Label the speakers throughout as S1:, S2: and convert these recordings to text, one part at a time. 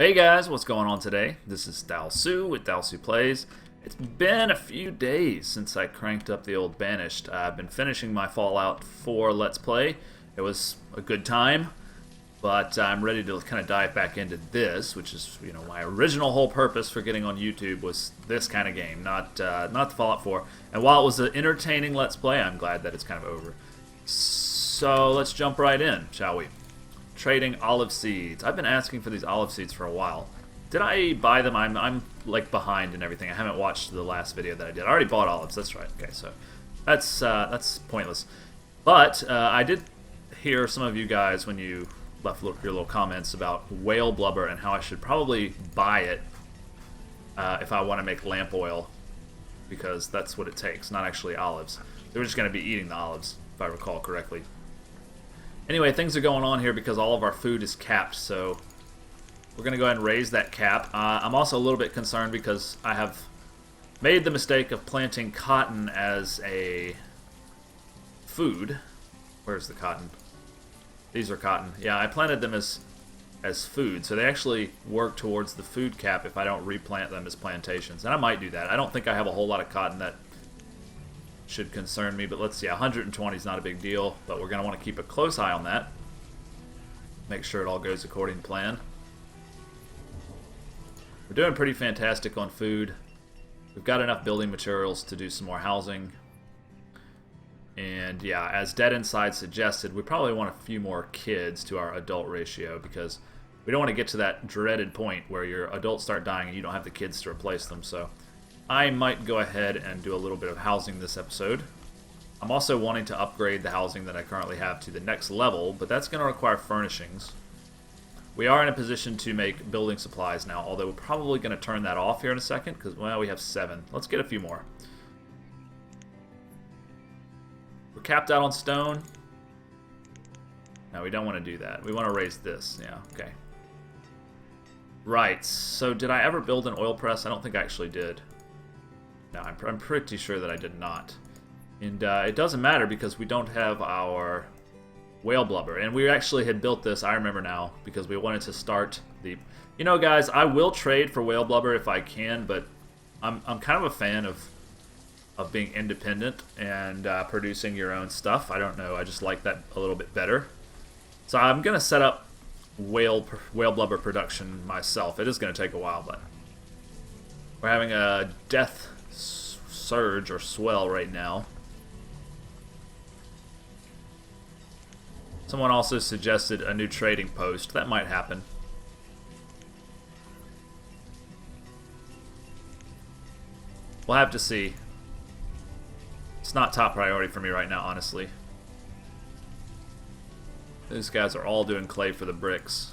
S1: Hey guys, what's going on today? This is Dalsu with Dalsu Plays. It's been a few days since I cranked up the old Banished. I've been finishing my Fallout 4 Let's Play. It was a good time, but I'm ready to kind of dive back into this, which is, my original whole purpose for getting on YouTube was this kind of game, not the Fallout 4. And while it was an entertaining Let's Play, I'm glad that it's kind of over. So let's jump right in, shall we? Trading olive seeds. I've been asking for these olive seeds for a while. Did I buy them? I'm like behind and everything. I haven't watched the last video that I did. I already bought olives. That's right. Okay, so that's pointless. But I did hear some of you guys when you left your little comments about whale blubber and how I should probably buy it if I want to make lamp oil, because that's what it takes, not actually olives. They were just going to be eating the olives, if I recall correctly. Anyway, things are going on here because all of our food is capped, so we're going to go ahead and raise that cap. I'm also a little bit concerned because I have made the mistake of planting cotton as a food. Where's the cotton? These are cotton. Yeah, I planted them as food, so they actually work towards the food cap if I don't replant them as plantations. And I might do that. I don't think I have a whole lot of cotton that should concern me, but let's see. 120 is not a big deal, but we're going to want to keep a close eye on that. Make sure it all goes according to plan. We're doing pretty fantastic on food. We've got enough building materials to do some more housing. And yeah, as Dead Inside suggested, we probably want a few more kids to our adult ratio, because we don't want to get to that dreaded point where your adults start dying and you don't have the kids to replace them. So I might go ahead and do a little bit of housing this episode. I'm also wanting to upgrade the housing that I currently have to the next level, but that's going to require furnishings. We are in a position to make building supplies now, although we're probably going to turn that off here in a second, because, well, we have 7. Let's get a few more. We're capped out on stone. No, we don't want to do that. We want to raise this. Yeah, okay. Right, so did I ever build an oil press? I don't think I actually did. No, I'm pretty sure that I did not. And it doesn't matter because we don't have our whale blubber. And we actually had built this, I remember now, because we wanted to start the... You know, guys, I will trade for whale blubber if I can, but I'm kind of a fan of being independent and producing your own stuff. I don't know, I just like that a little bit better. So I'm going to set up whale blubber production myself. It is going to take a while, but we're having a death surge or swell right now. Someone also suggested a new trading post. That might happen. We'll have to see. It's not top priority for me right now, honestly. These guys are all doing clay for the bricks.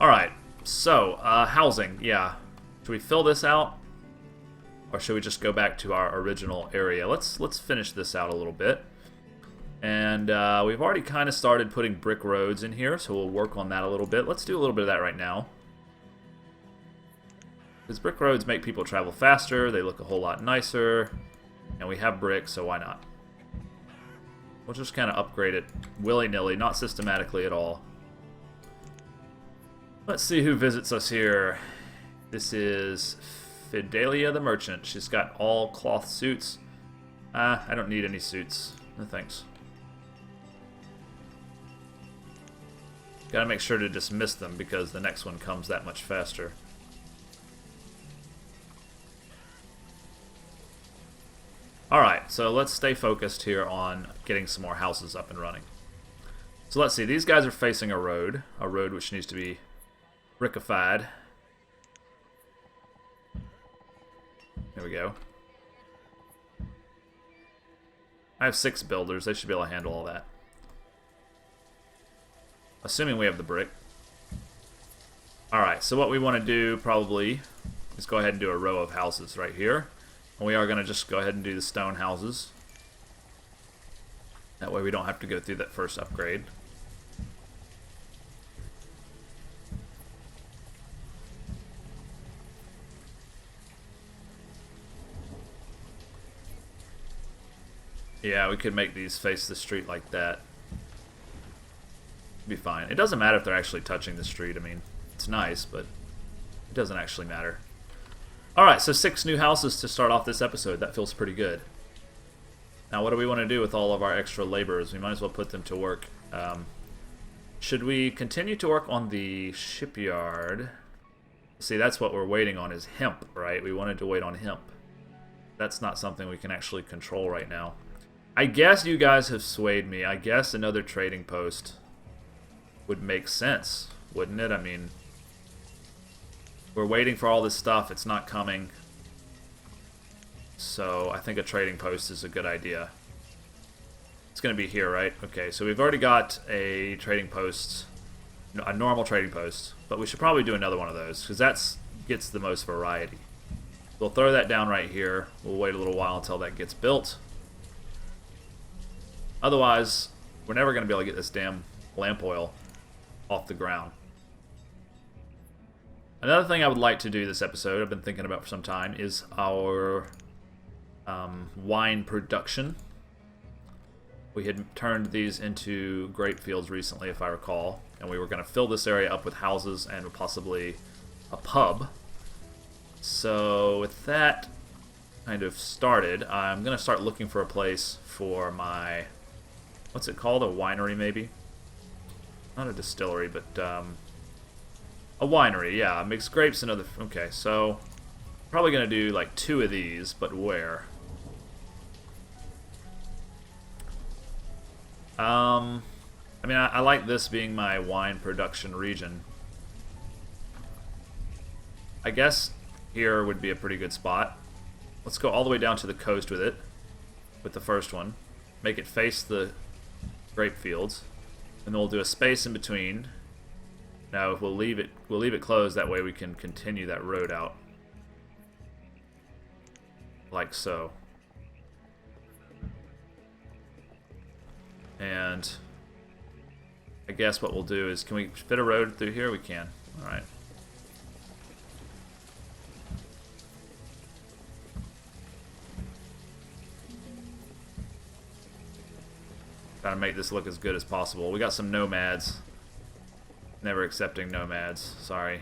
S1: Alright, so, housing, yeah. Should we fill this out? Or should we just go back to our original area? Let's finish this out a little bit. And we've already kind of started putting brick roads in here, so we'll work on that a little bit. Let's do a little bit of that right now. Because brick roads make people travel faster, they look a whole lot nicer, and we have brick, so why not? We'll just kind of upgrade it willy-nilly, not systematically at all. Let's see who visits us here. This is Fidelia the Merchant. She's got all cloth suits. I don't need any suits. No thanks. Gotta make sure to dismiss them because the next one comes that much faster. Alright, so let's stay focused here on getting some more houses up and running. So let's see, these guys are facing a road which needs to be brickified. There we go. I have 6 builders. They should be able to handle all that. Assuming we have the brick. Alright, so what we want to do probably is go ahead and do a row of houses right here. And we are going to just go ahead and do the stone houses. That way we don't have to go through that first upgrade. Yeah, we could make these face the street like that. Be fine. It doesn't matter if they're actually touching the street. I mean, it's nice, but it doesn't actually matter. Alright, so 6 new houses to start off this episode. That feels pretty good. Now, what do we want to do with all of our extra laborers? We might as well put them to work. Should we continue to work on the shipyard? See, that's what we're waiting on is hemp, right? We wanted to wait on hemp. That's not something we can actually control right now. I guess you guys have swayed me. I guess another trading post would make sense, wouldn't it? I mean, we're waiting for all this stuff. It's not coming. So I think a trading post is a good idea. It's going to be here, right? Okay, so we've already got a trading post, a normal trading post, but we should probably do another one of those because that gets the most variety. We'll throw that down right here. We'll wait a little while until that gets built. Otherwise, we're never going to be able to get this damn lamp oil off the ground. Another thing I would like to do this episode, I've been thinking about for some time, is our wine production. We had turned these into grape fields recently, if I recall, and we were going to fill this area up with houses and possibly a pub. So with that kind of started, I'm going to start looking for a place for my, what's it called, a winery maybe? Not a distillery, but a winery, yeah. Mixed grapes and other, okay, so probably going to do like 2 of these, but where? I mean, I like this being my wine production region. I guess here would be a pretty good spot. Let's go all the way down to the coast with it, with the first one. Make it face the grape fields, and then we'll do a space in between. Now we'll leave it closed. That way we can continue that road out, like so. And I guess what we'll do is, can we fit a road through here? We can. Alright. Trying to make this look as good as possible. We got some nomads. Never accepting nomads. Sorry.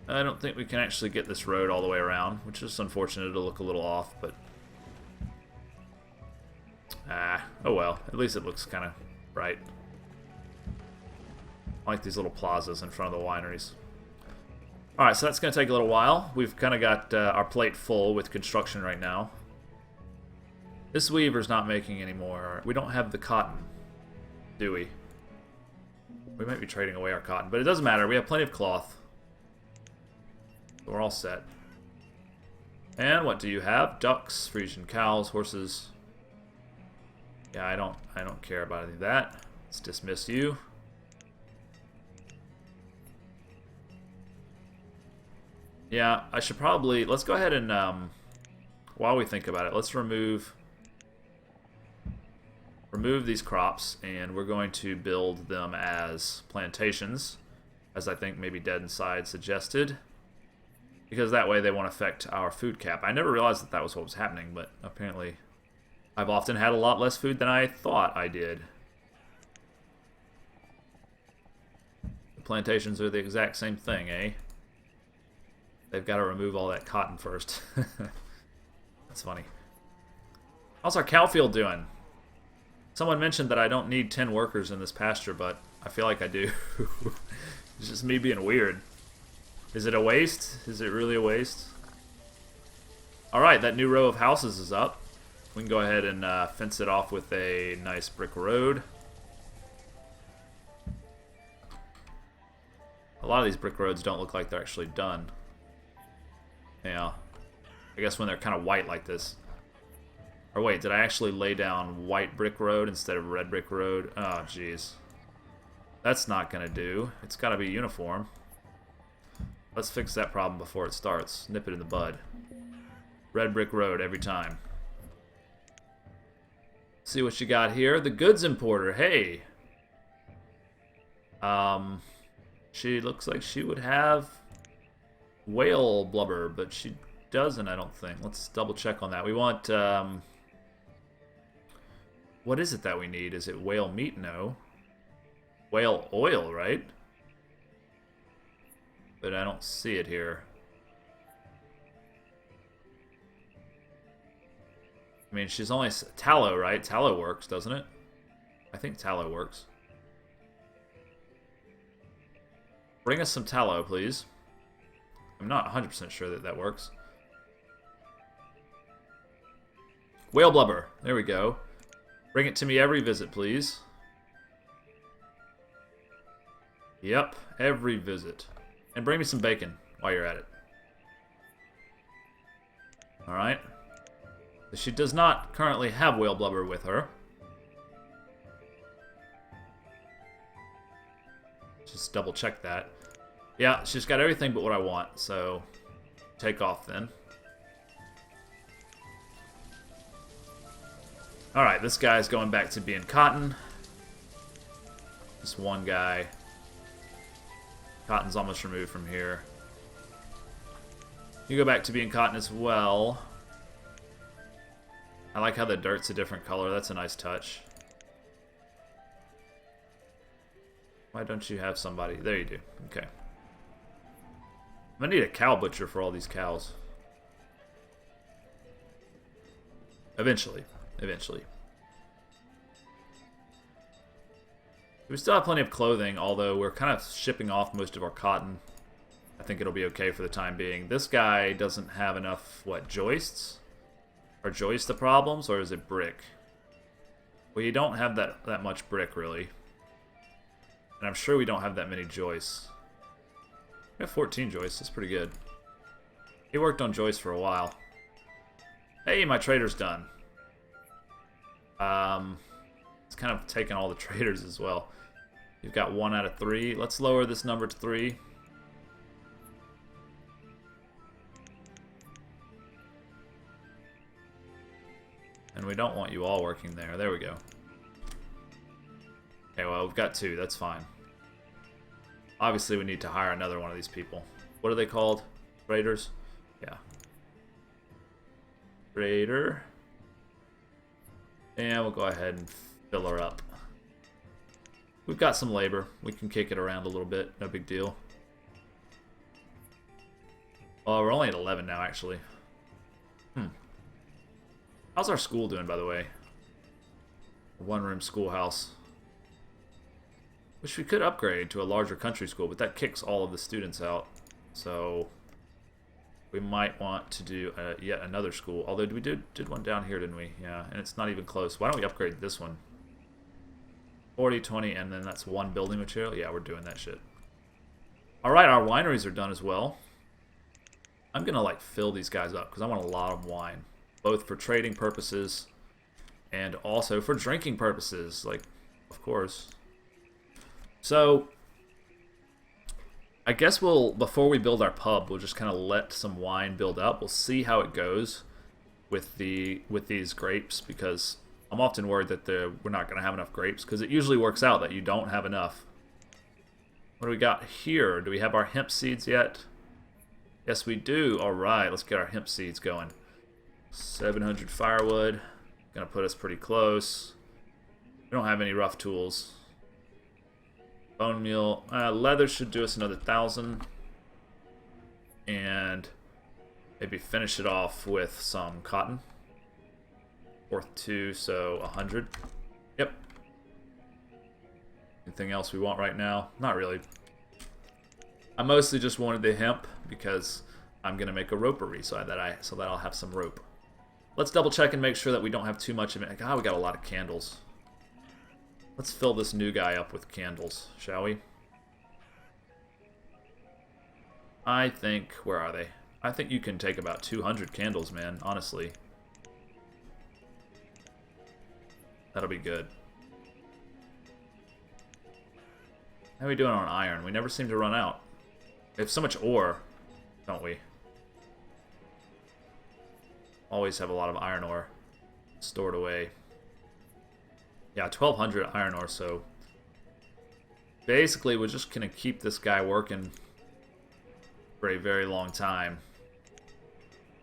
S1: I don't think we can actually get this road all the way around, which is unfortunate. It'll look a little off, but oh well. At least it looks kind of bright. I like these little plazas in front of the wineries. Alright, so that's going to take a little while. We've kind of got our plate full with construction right now. This weaver's not making any more. We don't have the cotton, do we? We might be trading away our cotton, but it doesn't matter. We have plenty of cloth. We're all set. And what do you have? Ducks, Frisian cows, horses. Yeah, I don't care about any of that. Let's dismiss you. Yeah, I should probably, let's go ahead and while we think about it, let's remove these crops, and we're going to build them as plantations, as I think maybe Dead Inside suggested, because that way they won't affect our food cap. I never realized that was what was happening, but apparently I've often had a lot less food than I thought I did. The plantations are the exact same thing, eh? They've got to remove all that cotton first. That's funny. How's our cow field doing? Someone mentioned that I don't need 10 workers in this pasture, but I feel like I do. It's just me being weird. Is it a waste? Is it really a waste? Alright, that new row of houses is up. We can go ahead and fence it off with a nice brick road. A lot of these brick roads don't look like they're actually done. Yeah. I guess when they're kind of white like this. Or wait, did I actually lay down white brick road instead of red brick road? Oh, jeez. That's not going to do. It's got to be uniform. Let's fix that problem before it starts. Nip it in the bud. Red brick road every time. See what you got here. The goods importer. Hey. She looks like she would have whale blubber, but she doesn't, I don't think. Let's double check on that. We want What is it that we need? Is it whale meat? No. Whale oil, right? But I don't see it here. I mean, she's only... Tallow, right? Tallow works, doesn't it? I think tallow works. Bring us some tallow, please. I'm not 100% sure that that works. Whale blubber. There we go. Bring it to me every visit, please. Yep, every visit. And bring me some bacon while you're at it. Alright. She does not currently have whale blubber with her. Just double check that. Yeah, she's got everything but what I want, so take off then. Alright, this guy's going back to being cotton. This one guy. Cotton's almost removed from here. You go back to being cotton as well. I like how the dirt's a different color. That's a nice touch. Why don't you have somebody? There you do. Okay. I'm gonna need a cow butcher for all these cows. Eventually. Eventually. We still have plenty of clothing, although we're kind of shipping off most of our cotton. I think it'll be okay for the time being. This guy doesn't have enough, what, joists? Are joists the problems, or is it brick? Well, you don't have that much brick, really. And I'm sure we don't have that many joists. We have 14 joists, that's pretty good. He worked on joists for a while. Hey, my trader's done. It's kind of taken all the traders as well. You've got 1 out of 3. Let's lower this number to 3. And we don't want you all working there. There we go. Okay, well, we've got 2. That's fine. Obviously, we need to hire another one of these people. What are they called? Raiders? Yeah. Raider. And we'll go ahead and fill her up. We've got some labor. We can kick it around a little bit. No big deal. Oh, we're only at 11 now, actually. How's our school doing, by the way? A one-room schoolhouse. Which we could upgrade to a larger country school, but that kicks all of the students out. So we might want to do yet another school. Although we did one down here, didn't we? Yeah, and it's not even close. Why don't we upgrade this one? 40, 20, and then that's 1 building material. Yeah, we're doing that shit. Alright, our wineries are done as well. I'm gonna, like, fill these guys up, because I want a lot of wine. Both for trading purposes, and also for drinking purposes. Like, of course. So, I guess before we build our pub, we'll just kind of let some wine build up. We'll see how it goes with these grapes, because I'm often worried that we're not going to have enough grapes, because it usually works out that you don't have enough. What do we got here? Do we have our hemp seeds yet? Yes, we do. All right, let's get our hemp seeds going. 700 firewood. Gonna put us pretty close. We don't have any rough tools. Bone meal. Leather should do us another 1,000. And maybe finish it off with some cotton. Worth 2, so 100. Yep. Anything else we want right now? Not really. I mostly just wanted the hemp because I'm gonna make a ropery so that I'll have some rope. Let's double check and make sure that we don't have too much of it. God, we got a lot of candles. Let's fill this new guy up with candles, shall we? I think, where are they? I think you can take about 200 candles, man, honestly. That'll be good. How are we doing on iron? We never seem to run out. We have so much ore, don't we? Always have a lot of iron ore stored away. Yeah, 1,200 iron ore, so basically we're just going to keep this guy working for a very long time.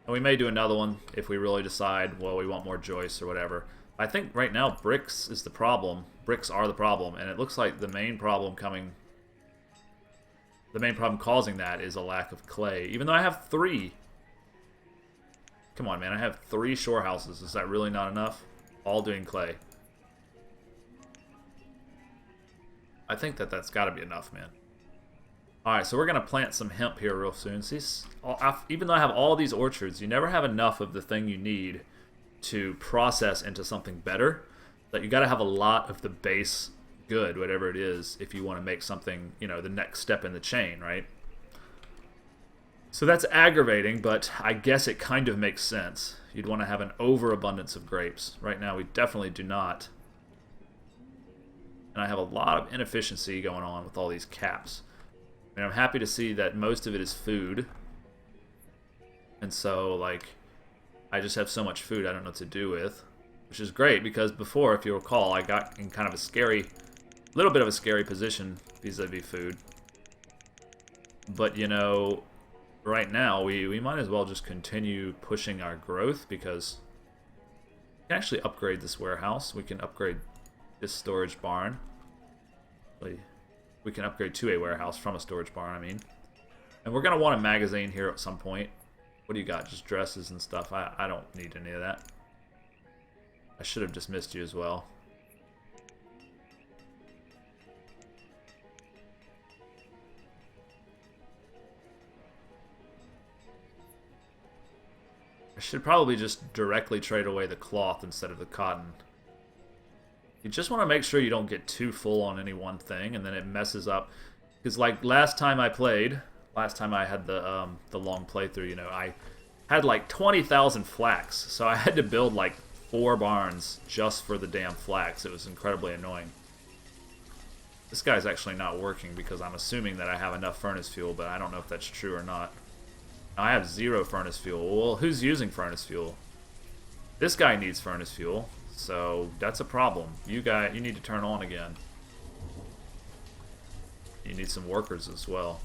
S1: And we may do another one if we really decide, well, we want more joists or whatever. I think right now bricks is the problem. Bricks are the problem, and it looks like the main problem causing that is a lack of clay. Even though I have 3. Come on, man, I have 3 shore houses. Is that really not enough? All doing clay. I think that's got to be enough, man. Alright, so we're going to plant some hemp here real soon. See, even though I have all these orchards, you never have enough of the thing you need to process into something better. But you got to have a lot of the base good, whatever it is, if you want to make something, you know, the next step in the chain, right? So that's aggravating, but I guess it kind of makes sense. You'd want to have an overabundance of grapes. Right now we definitely do not. And I have a lot of inefficiency going on with all these caps. And I'm happy to see that most of it is food. And so, like, I just have so much food I don't know what to do with. Which is great, because before, if you recall, I got in kind of a little bit of a scary position vis-a-vis food. But, you know, right now, we might as well just continue pushing our growth, because we can actually upgrade this warehouse. We can upgrade this storage barn. We can upgrade to a warehouse from a storage barn, I mean. And we're going to want a magazine here at some point. What do you got? Just dresses and stuff? I don't need any of that. I should have dismissed you as well. I should probably just directly trade away the cloth instead of the cotton. You just want to make sure you don't get too full on any one thing, and then it messes up. Because like last time I had the long playthrough, you know, I had like 20,000 flax, so I had to build like 4 barns just for the damn flax. It was incredibly annoying. This guy's actually not working because I'm assuming that I have enough furnace fuel, but I don't know if that's true or not. I have 0 furnace fuel. Well, who's using furnace fuel? This guy needs furnace fuel. So that's a problem. You need to turn on again. You need some workers as well.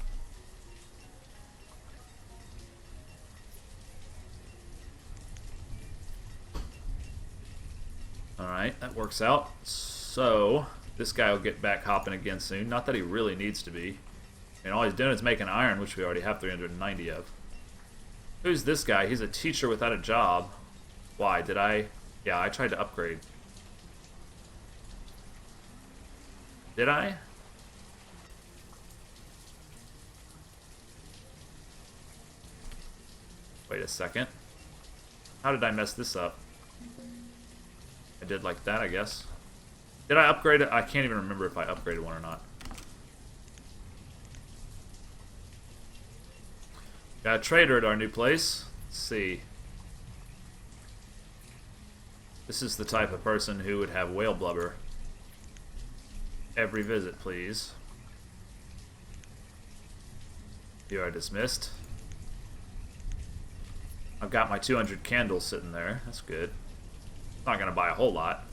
S1: Alright, that works out. So this guy will get back hopping again soon. Not that he really needs to be. I mean, all he's doing is making iron, which we already have 390 of. Who's this guy? He's a teacher without a job. Why? Yeah, I tried to upgrade. Did I? Wait a second. How did I mess this up? I did like that, I guess. Did I upgrade it? I can't even remember if I upgraded one or not. Got a trader at our new place. Let's see. This is the type of person who would have whale blubber. Every visit, please. You are dismissed. I've got my 200 candles sitting there. That's good. Not gonna buy a whole lot.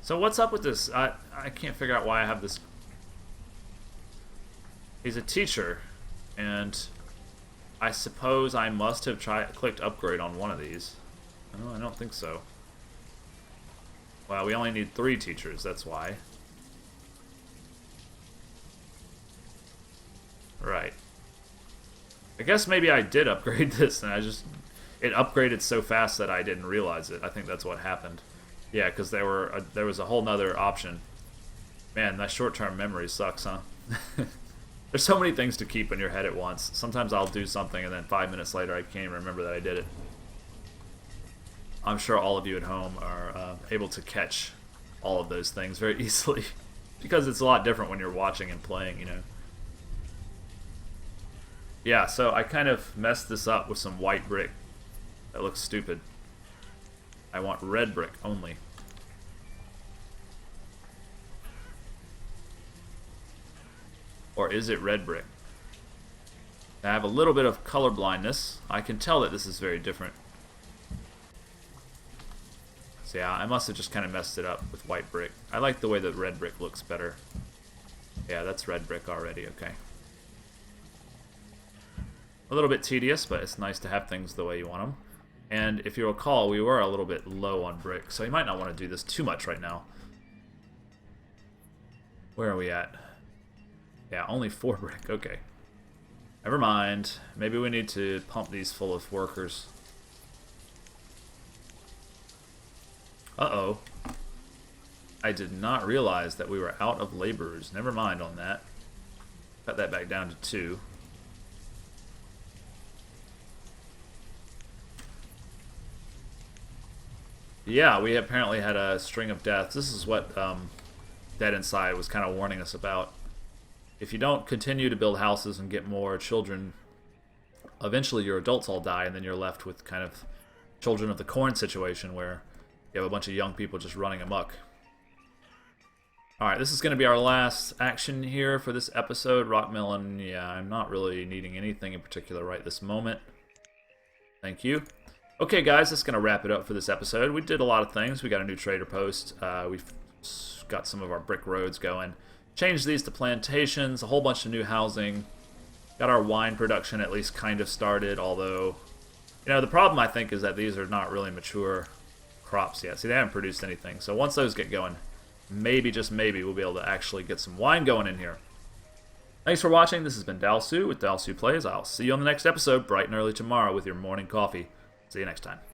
S1: So what's up with this? I can't figure out why I have this. He's a teacher, and I suppose I must have clicked upgrade on one of these. No, I don't think so. Well, we only need 3 teachers, that's why. Right. I guess maybe I did upgrade this, and it upgraded so fast that I didn't realize it. I think that's what happened. Yeah, because there was a whole nother option. Man, that short-term memory sucks, huh? There's so many things to keep in your head at once. Sometimes I'll do something, and then 5 minutes later I can't even remember that I did it. I'm sure all of you at home are able to catch all of those things very easily. Because it's a lot different when you're watching and playing, you know. Yeah, so I kind of messed this up with some white brick. That looks stupid. I want red brick only. Or is it red brick? I have a little bit of color blindness. I can tell that this is very different. So yeah, I must have just kind of messed it up with white brick. I like the way that red brick looks better. Yeah, that's red brick already, okay. A little bit tedious, but it's nice to have things the way you want them. And if you recall, we were a little bit low on brick, so you might not want to do this too much right now. Where are we at? Yeah, only 4 brick. Okay. Never mind. Maybe we need to pump these full of workers. Uh-oh. I did not realize that we were out of laborers. Never mind on that. Cut that back down to 2. Yeah, we apparently had a string of deaths. This is what Dead Inside was kind of warning us about. If you don't continue to build houses and get more children, eventually your adults all die, and then you're left with kind of Children of the Corn situation where you have a bunch of young people just running amok. Alright, this is going to be our last action here for this episode. Rockmelon, yeah, I'm not really needing anything in particular right this moment. Thank you. Okay, guys, that's going to wrap it up for this episode. We did a lot of things. We got a new trader post. We've got some of our brick roads going. Changed these to plantations, a whole bunch of new housing. Got our wine production at least kind of started, although, you know, the problem I think is that these are not really mature crops yet. See, they haven't produced anything. So once those get going, maybe, just maybe, we'll be able to actually get some wine going in here. Thanks for watching. This has been Dalsu with Dalsu Plays. I'll see you on the next episode, bright and early tomorrow with your morning coffee. See you next time.